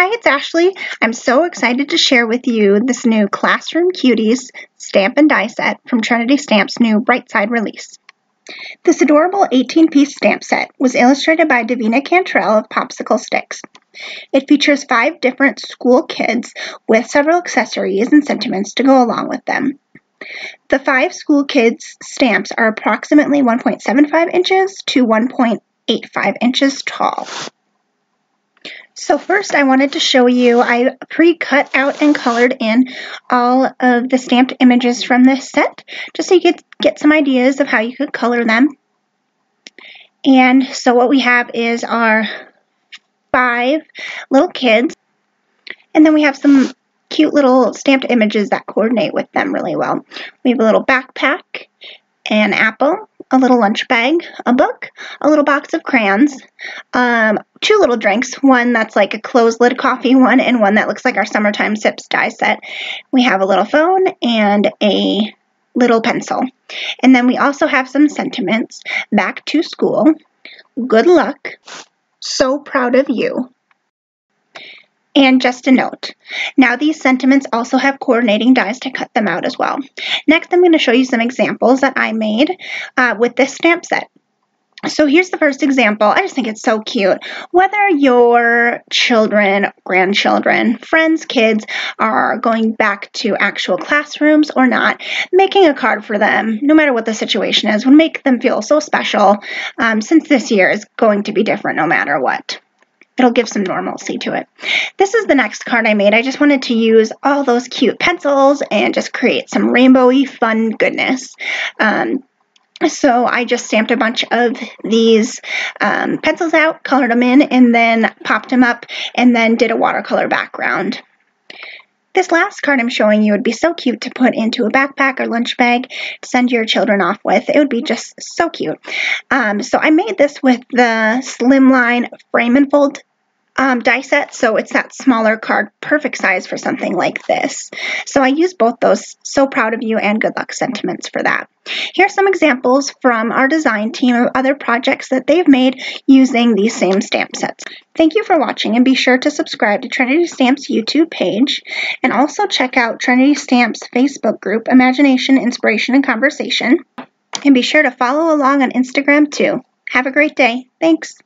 Hi, it's Ashley. I'm so excited to share with you this new Classroom Cuties stamp and die set from Trinity Stamp's new Bright Side release. This adorable 18-piece stamp set was illustrated by Davina Cantrell of Popsiclesticks. It features 5 different school kids with several accessories and sentiments to go along with them. The 5 school kids stamps are approximately 1.75 inches to 1.85 inches tall. So first I wanted to show you, I pre-cut out and colored in all of the stamped images from this set, just so you could get some ideas of how you could color them. And so what we have is our 5 little kids, and then we have some cute little stamped images that coordinate with them really well. We have a little backpack, an apple, a little lunch bag, a book, a little box of crayons, 2 little drinks, one that's like a closed lid coffee one, and one that looks like our summertime sips die set. We have a little phone and a little pencil. And then we also have some sentiments. Back to school, good luck, so proud of you. And just a note, now these sentiments also have coordinating dies to cut them out as well. Next, I'm going to show you some examples that I made with this stamp set. So here's the first example. I just think it's so cute. Whether your children, grandchildren, friends, kids are going back to actual classrooms or not, making a card for them, no matter what the situation is, would make them feel so special, since this year is going to be different no matter what. It'll give some normalcy to it. This is the next card I made. I just wanted to use all those cute pencils and just create some rainbowy fun goodness. So I just stamped a bunch of these pencils out, colored them in, and then popped them up, and then did a watercolor background. This last card I'm showing you would be so cute to put into a backpack or lunch bag to send your children off with. It would be just so cute. So I made this with the Slimline Frame and Fold die set, so it's that smaller card, perfect size for something like this. So I used both those so proud of you and good luck sentiments for that. Here's some examples from our design team of other projects that they've made using these same stamp sets. Thank you for watching, and be sure to subscribe to Trinity Stamp's YouTube page, and also check out Trinity Stamp's Facebook group, Imagination, Inspiration, and Conversation, and be sure to follow along on Instagram too. Have a great day. Thanks.